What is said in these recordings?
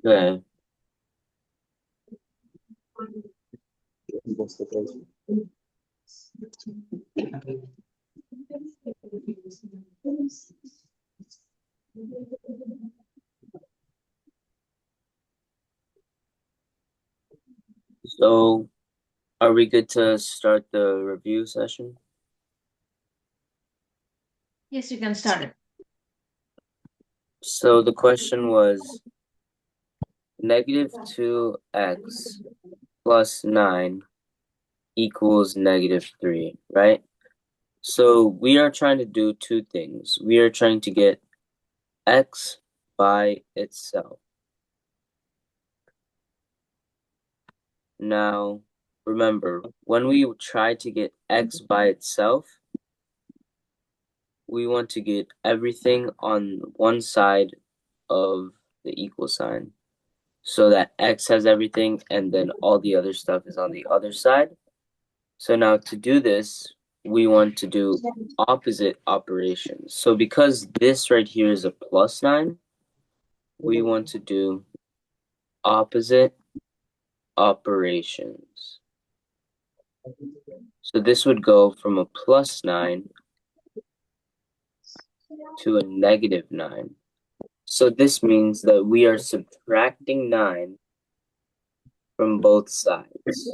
Okay. So, are we good to start the review session? Yes, you can start it. So the question was negative 2x plus 9 equals negative 3, right? So we are trying to do two things. We are trying to get x by itself. Now, remember, when we try to get x by itself, we want to get everything on one side of the equal sign so that x has everything and then all the other stuff is on the other side. So now to do this, we want to do opposite operations. So because this right here is a plus 9, we want to do opposite operations. So this would go from a plus 9 to a negative 9. So this means that we are subtracting 9 from both sides.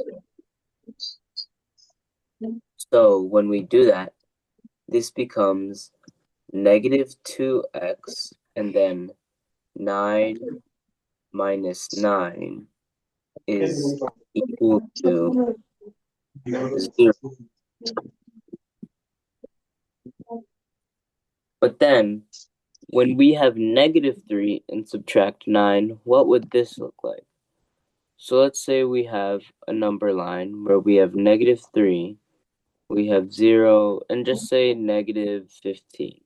So when we do that, this becomes negative 2x and then 9 minus 9 is equal to 0. But then, when we have negative 3 and subtract 9, what would this look like? So let's say we have a number line where we have negative 3, we have 0, and just say negative 15.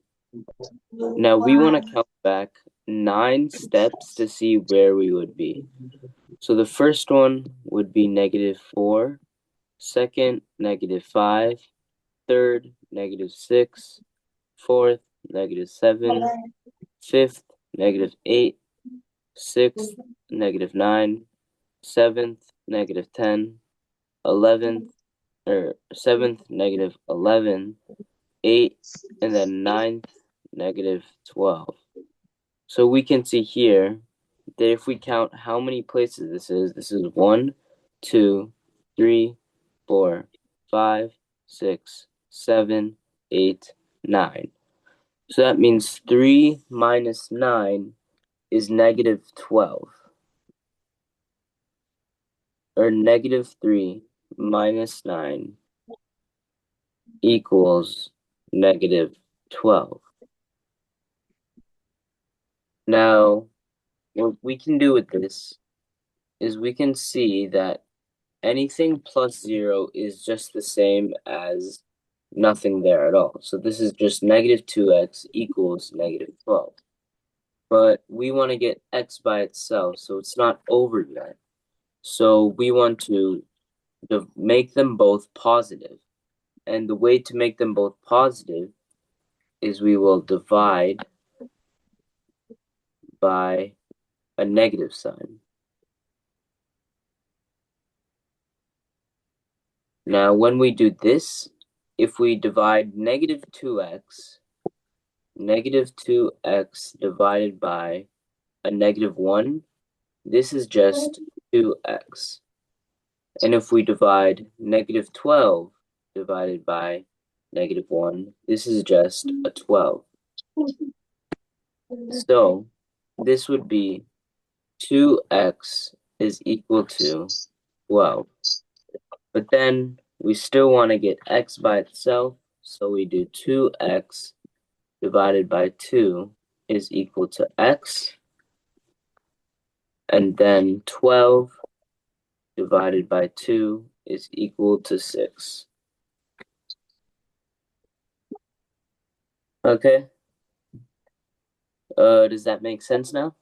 Now we want to count back 9 steps to see where we would be. So the first one would be negative 4, second, negative 5, third, negative 6, fourth, negative 7, fifth, negative 8, sixth, negative 9, seventh, negative 10, 11th, or 7th, negative 11, 8, and then 9th, negative 12. So we can see here that if we count how many places this is 1, 2, 3, 4, 5, 6, 7, 8, 9. So that means 3 minus 9 is negative 12. Or negative 3 minus 9 equals negative 12. Now, what we can do with this is we can see that anything plus 0 is just the same as nothing there at all. So this is just negative 2x equals negative 12. But we want to get x by itself, so it's not over yet. So we want to make them both positive. And the way to make them both positive is we will divide by a negative sign. Now, when we do this, if we divide negative 2x divided by a negative 1, this is just 2x. And if we divide negative 12 divided by negative 1, this is just a 12. So this would be 2x is equal to 12. But then we still want to get x by itself, so we do 2x divided by 2 is equal to x. And then 12 divided by 2 is equal to 6. Okay? Does that make sense now?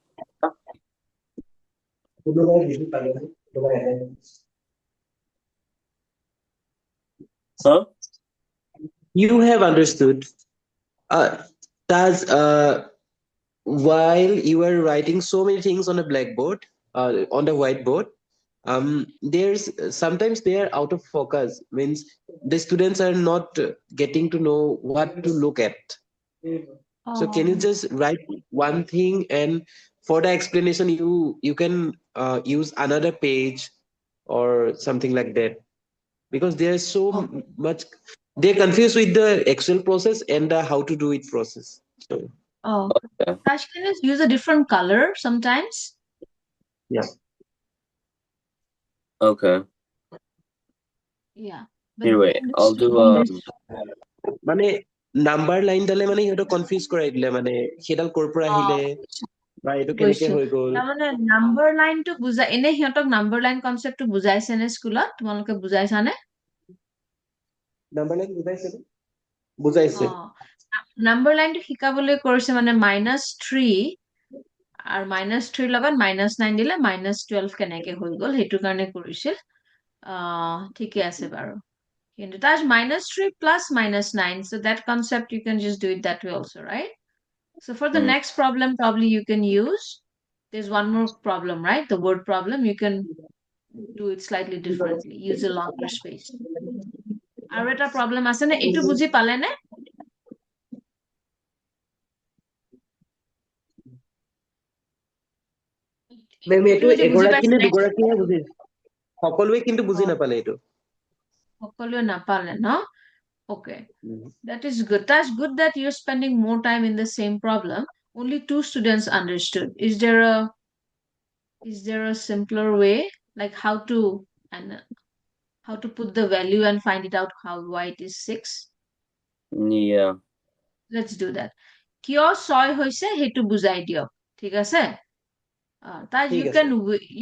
Huh? You have understood. Taj, while you are writing so many things on a blackboard, on the whiteboard, there's sometimes they are out of focus. Means the students are not getting to know what to look at. So can you Oh, just write one thing, and for the explanation, you can use another page or something like that, because there's so oh, much they're confused with the actual process and the how to do it process. So oh. Okay. Tash, can you use a different color sometimes? yeah. Okay. Yeah, but Here, wait. this I'll should do be মানে number line ডালে মানে সিহঁতক confuse কৰাই দিলে, মানে সেইডাল ক'ৰ পৰা আহিলে বা এইটো কেনেকে গৈছো। হৈ গ'ল। তাৰমানে নাম্বাৰ লাইনটো বুজাই এনে সিহঁতক নাম্বাৰ লাইন কনচেপ্টটো বুজাইছে নে স্কুলত? তোমালোকে বুজাইছানে? নাম্বাৰ লাইন বুজাইছে নে? বুজাইছে। নাম্বাৰ লাইনটো শিকাবলৈ কৰিছে মানে -3 আৰু -3 লগত -9 দিলে -12 কেনেকে হৈ গ'ল সেইটো কাৰণে কৰিছিল। ঠিকে আছে বাৰু। কিন্তু তাত -3 plus -9, so that concept you can just do it that way also, right? So for the Mm, next problem, probably you can use, there's one more problem, right? The word problem, you can do it slightly differently, use a longer space. আৰু এটা problem আছে নে? এইটো বুজি পালে নে? মেম এইটো এইটো এতিয়া বুজি এগৰাকী পাইছে নে নে? দুগৰাকীহে বুজিছে, সকলোৱে কিন্তু বুজি নাপালে এইটো। সকলোৱে নাপালে ন? Okay. That is good. That's good that you're spending more time in the same problem. Only 2 students understood. Is there a simpler way, like how to put the value and find it out how why it is 6? yeah. Let's do that. কিয় 6 হৈছে সেইটো বুজাই দিয়ক। ঠিক আছে? That ঠিক you আছে। can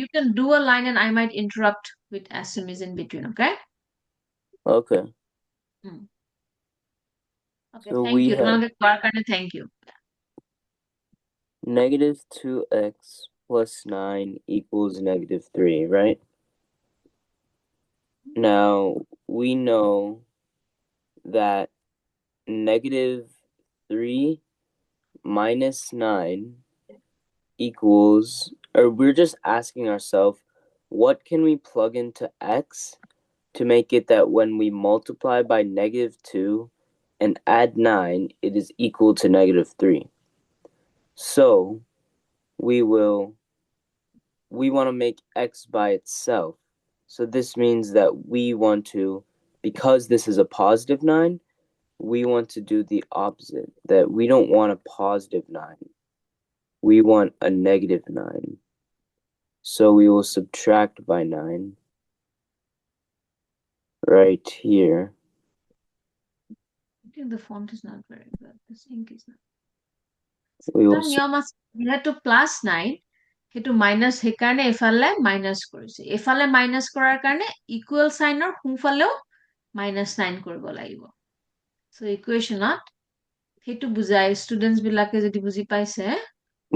you can do a line and I might interrupt with SMEs in between, okay? Okay. Hmm. Okay, So thank we you. have তোমালোকে কোৱাৰ কাৰণে thank you. -2x plus 9 equals -3, right? Now, we know that -3 minus 9 equals, or we're just asking ourselves, what can we plug into x to make it that when we multiply by -2 and add 9, it is equal to -3. So we want to make x by itself. So this means that we want to, because this is a positive 9, we want to do the opposite, that we don't want a positive 9. We want a -9. So we will subtract by 9 right here. I think the font is not very good. This ink is not. We এটা will নিয়ম আছে, যিহেতু +9 সেইটো minus সেইকাৰণে এইফালে minus কৰিছে। এইফালে minus কৰাৰ কাৰণে ইকুৱেল চাইনৰ সোঁফালেও -9 কৰিব লাগিব। চ' ইকুৱেশ্যনত সেইটো বুজাই ষ্টুডেণ্টছ বিলাকে যদি বুজি পাইছে,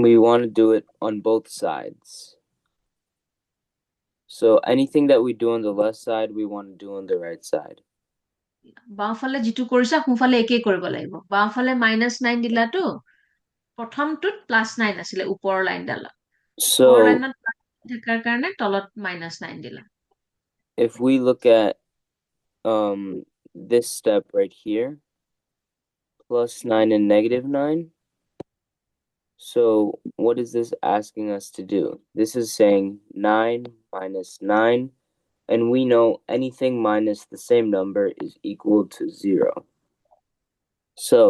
we want to do it on both sides. So anything that we do on the left side, we want to do on the right side. বাওঁফালে যিটো কৰিছা সোঁফালে একেই কৰিব লাগিব। বাওঁফালে -9 দিলাটো প্ৰথমটোত +9 আছিলে ওপৰৰ লাইনডালত। ওপৰৰ So লাইনত থকাৰ কাৰণে তলত -9 দিলা। if we look at this step right here, +9 and -9. So what is this asking us to do? This is saying 9 minus 9, and we know anything minus the same number is equal to 0. So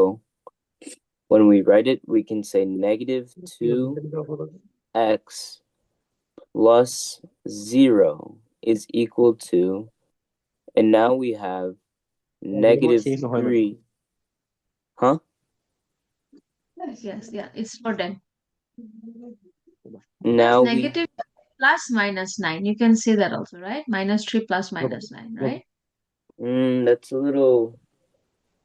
when we write it, we can say -2x plus 0 is equal to, and now we have -3. Huh? Yes, yeah, it's for them. Now That's we negative plus -9. You can say that also, right? -3 plus -9, right? that's a little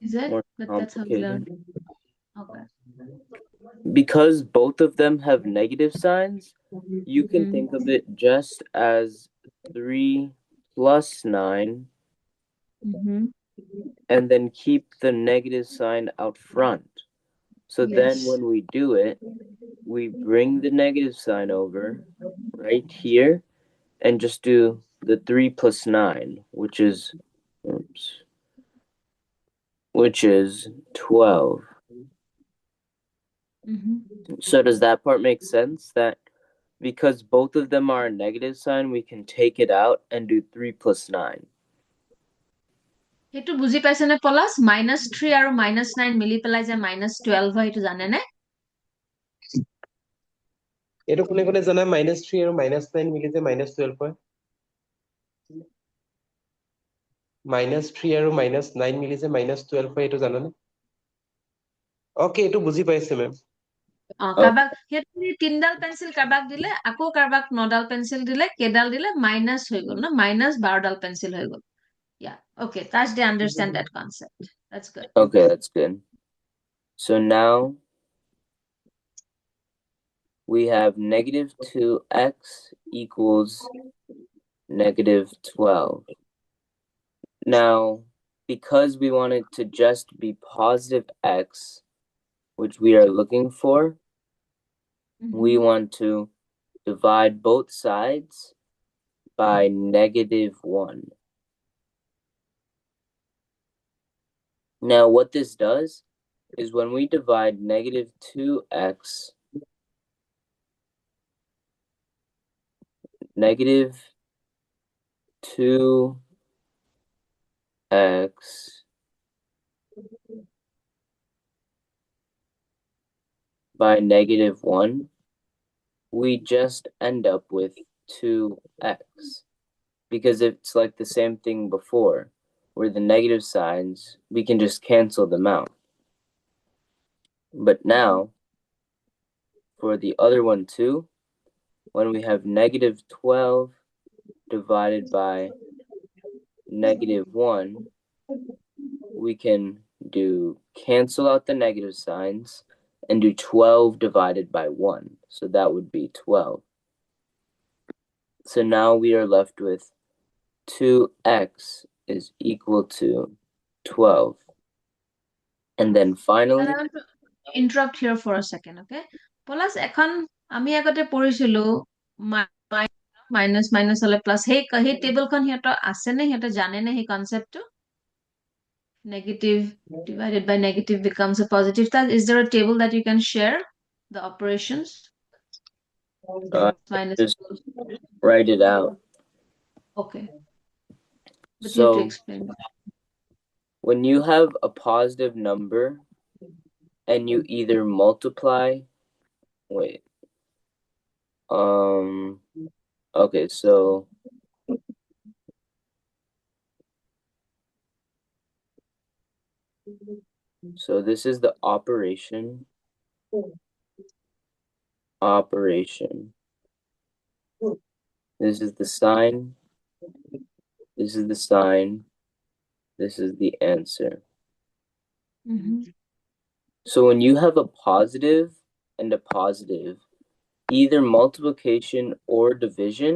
Is it? more But that's how we learn. complicated. Okay. Because both of them have negative signs, you can Mhm. think of it just as 3 plus 9 Mhm. and then keep the negative sign out front. So then Yes. when we do it, we bring the negative sign over right here and just do the 3 plus 9, which is 12. So does that part make sense? That because both of them are a negative sign, we can take it out and do 3 plus 9. সেইটো বুজি পাইছেনে পলাশ -3 আৰু -9 মিলি পেলাই যে -12 হয় সেইটো জানেনে এইটো কোনে কোনে জানা -3 আৰু -9 মিলি যে -12 হয় -3 আৰু -9 মিলি যে -12 হয় এইটো জানানে ওকে এইটো বুজি পাইছে মেম কাৰোবাক সেইটো 3ডাল পেঞ্চিল কাৰোবাক দিলে আকৌ কাৰোবাক 9ডাল পেঞ্চিল দিলে কেইডাল দিলে মাইনাছ হৈ গ'ল ন -12ডাল পেঞ্চিল হৈ গ'ল yeah okay that's they understand that concept that's good Okay, that's good. So now we have -2x equals -12. Now, because we want it to just be positive x, which we are looking for, we want to divide both sides by -1. Now, what this does is when we divide -2x, -2x by -1, we just end up with 2x. Because it's like the same thing before, where the negative signs, we can just cancel them out. But now, for the other one too, when we have -12 divided by -1, we can do cancel out the negative signs and do 12 divided by 1. So that would be 12. So now we are left with 2x is equal to 12. And then finally, I want to interrupt here for a second okay পলাশ এখন আমি আগতে পঢ়িছিলো minus minus হলে plus সেই টেবলখন সিহঁতৰ আছে নে সিহঁতে জানে নে সেই কনসেপ্টটো negative divided by negative becomes a positive is there a table that you can share the operations minus just write it out. okay but you have to So explain when you have a positive number and you either multiply, wait, okay, so this is the operation. This is the sign. This is the sign. This is the answer. So when you have a positive and a positive, either multiplication or division,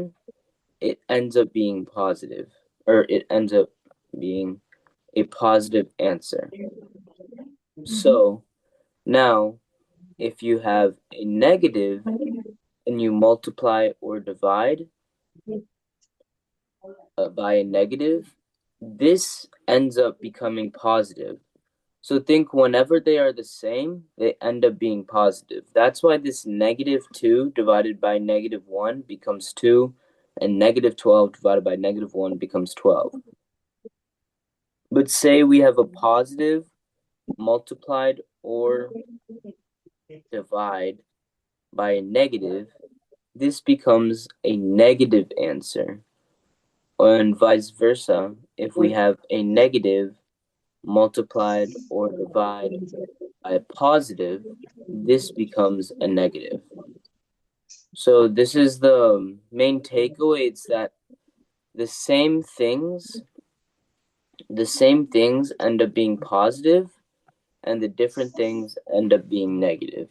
it ends up being positive, or it ends up being a positive answer. So now, if you have a negative and you multiply or divide by a negative, this ends up becoming positive. So think whenever they are the same, they end up being positive. That's why this -2 divided by -1 becomes 2, and -12 divided by -1 becomes 12. But say we have a positive multiplied or divide by a negative, this becomes a negative answer. And vice versa, if we have a negative multiplied or divide by a positive, this becomes a negative. So this is the main takeaway. It's that the same things end up being positive, and the different things end up being negative.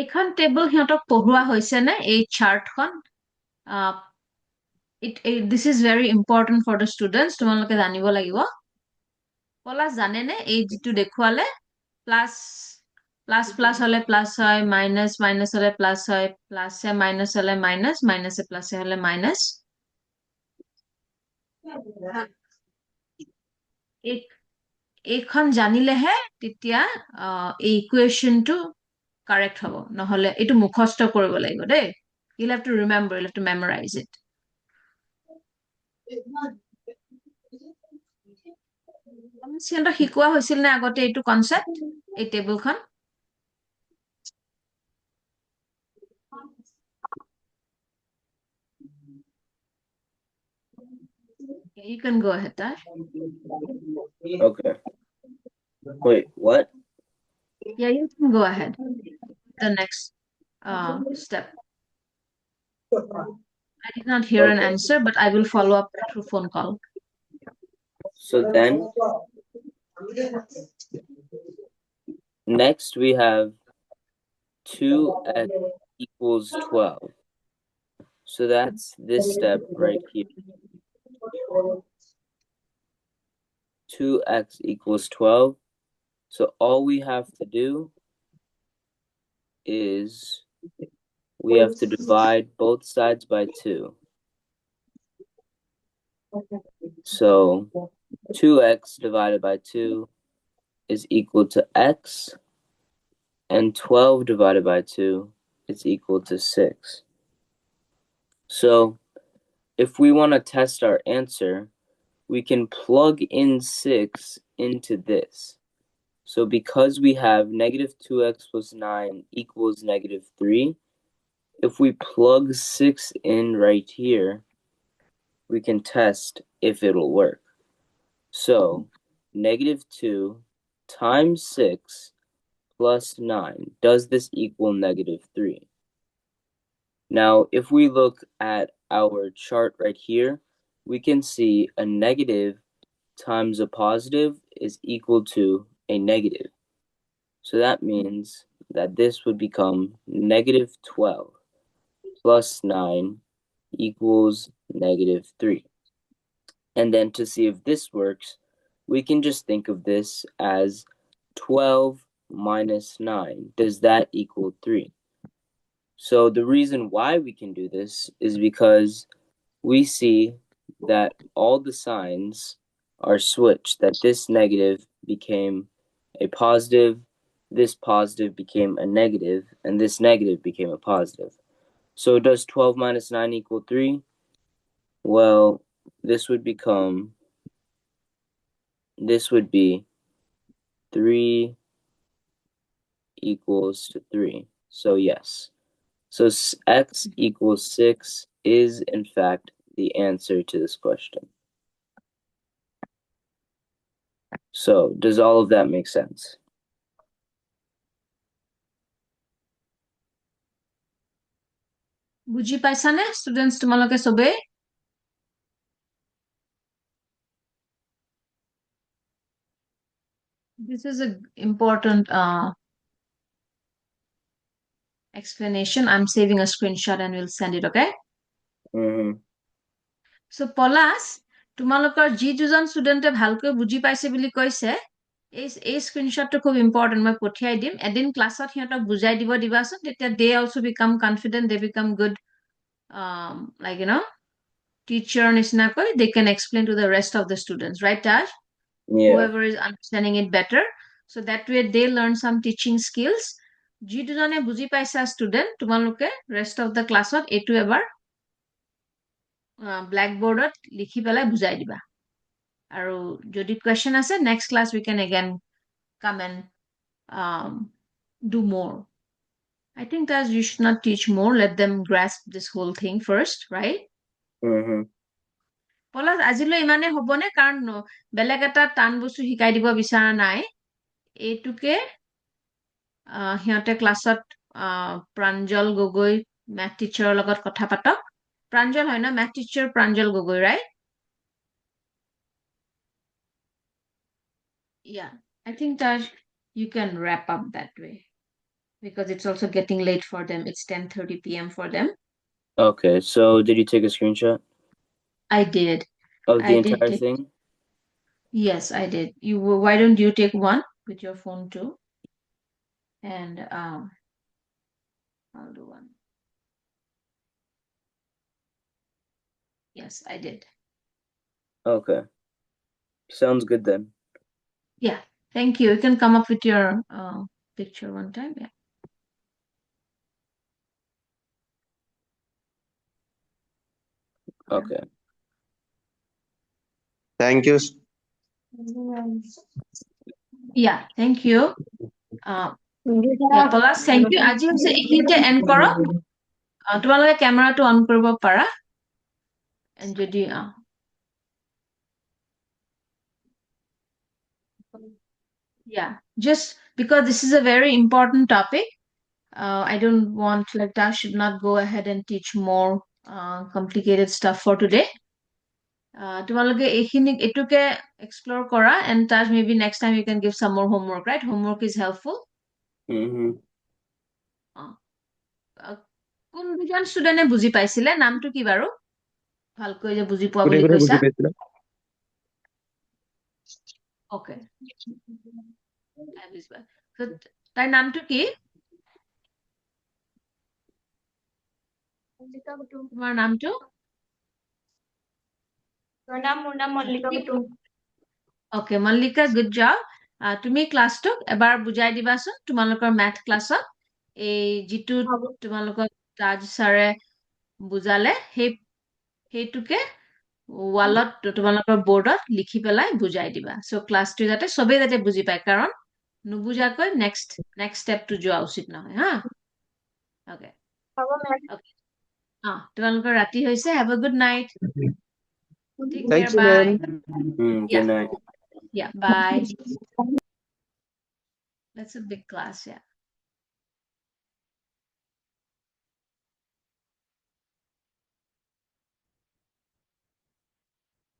এইখন table সিহঁতক পঢ়োৱা হৈছে নে এই চাৰ্টখন This is very important for the students. তোমালোকে জানিব লাগিব। পলাশ জানেনে এই যিটো দেখুৱালে প্লাছ প্লাছ প্লাছ হলে প্লাছ হয়, মাইনাছ মাইনাছ হলে প্লাছ হয়, প্লাছে মাইনাছ হলে মাইনাছ, মাইনাছে প্লাছে হলে মাইনাছ। এইখন জানিলেহে তেতিয়া এই ইকুৱেশ্যনটো কাৰেক্ট হ'ব, নহলে এইটো মুখস্থ কৰিব লাগিব দেই। You'll have to remember, you'll have to memorize it. সিহঁতক শিকোৱা হৈছিল নে আগতে এইটো কনচেপ্ট, এই টেবুলখন? You can go ahead, Taj. Okay. Wait, what? Yeah, you can go ahead. The next step. I did not hear an answer, but I will follow up through phone call. So then, next we have 2x equals 12. So that's this step right here. 2x equals 12. So all we have to do is we have to divide both sides by 2. So 2x divided by 2 is equal to x, and 12 divided by 2 is equal to 6. So if we want to test our answer, we can plug in 6 into this. So because we have negative 2x plus 9 equals negative 3, if we plug 6 in right here, we can test if it'll work. So negative 2 times 6 plus 9, does this equal negative 3? Now, if we look at our chart right here, we can see a negative times a positive is equal to a negative. So that means that this would become negative 12 plus 9 equals negative 3. And then to see if this works, we can just think of this as 12 minus 9. Does that equal 3? So the reason why we can do this is because we see that all the signs are switched, that this negative became a positive, this positive became a negative, and this negative became a positive. So does 12 minus 9 equal 3? Well, this would be 3 equals to 3. So yes. So x equals 6 is, in fact, the answer to this question. So does all of that make sense? বুজি পাইছানে students তোমালোকে সবে? This is an important explanation. I'm saving a screenshot and we'll send it, okay? So Palash, তোমালোকৰ যি দুজন ষ্টুডেণ্টে ভালকৈ বুজি পাইছে বুলি কৈছে, এই স্ক্ৰীনশ্বটটো খুব ইম্পৰ্টেণ্ট, মই পঠিয়াই দিম। এদিন ক্লাছত সিহঁতক বুজাই দিব দিবাচোন, তেতিয়া they also become confident, they become good, like, teacher nisnakoy, they can explain to the rest of the students, right, Taj? Yeah. Whoever is understanding it better. So that way they learn some teaching skills. যি দুজনে বুজি পাইছা student, তোমালোকে rest of the classত এইটো এবাৰ ব্ল্যাকবোৰ্ডত লিখি পেলাই বুজাই দিবা। আৰু যদি question আছে, next class we can again come and do more. I think that you should not teach more, let them grasp this whole thing first, right? Palash, আজিলৈ ইমানে হ'বনে? কাৰণ বেলেগ এটা টান বস্তু শিকাই দিব বিচৰা নাই। এইটোকে সিহঁতে ক্লাছত প্ৰাঞ্জল গগৈ math teacher লগত কথা পাতক। Pranjal হয় না, math teacher Pranjal Gogoi, right? Yeah, I think that you can wrap up that way because it's also getting late for them. It's 10:30 p.m. for them. Okay, so did you take a screenshot? I did. Of the I did entire take- thing? Yes, I did. Why don't you take one with your phone too? And I'll do one. Yes, I did. Okay. Sounds good then. Yeah, thank you. You can come up with your picture one time. Yeah. Okay. Thank you. Yeah, thank you. Yeah, Palash, thank you. আজি হৈছে এইখিনিতে and কৰক। তোমালোকে কেমেৰাটো on কৰিব পাৰা। যদি yeah, just because this is a very important topic, I don't want, like, Tash should not go ahead and teach more complicated stuff for today. তোমালোকে এটুকে explore কৰা, and Tash, maybe next time you can give some more homework, right? Homework is helpful. কোন দুজন ষ্টুডেণ্টে বুজি পাইছিলে? নামটো কি বাৰু? ভালকৈ যে বুজি পোৱা বুলি কৈছা। Okay. তাইৰ নামটো কি? তোমাৰ নামটো? মোৰ নাম Mallika Kutum. Okay, Mallika, good job. তুমি ক্লাছটোক এবাৰ বুজাই দিবাচোন তোমালোকৰ মেথ ক্লাছত। এই যিটো তোমালোকৰ তাজ ছাৰে বুজালে সেইটোকে ৱালত তোমালোকৰ বৰ্ডত লিখি পেলাই বুজাই দিবা। চ' ক্লাছটো যাতে চবেই যাতে বুজি পায়, কাৰণ নুবুজাকৈ নেক্সট ষ্টেপটো যোৱা উচিত নহয়, হা? Okay. তোমালোকৰ ৰাতি হৈছে। Have a good night. Take care. Thank you, Bye. ma'am. Good night. Yeah, bye. That's a big class, yeah.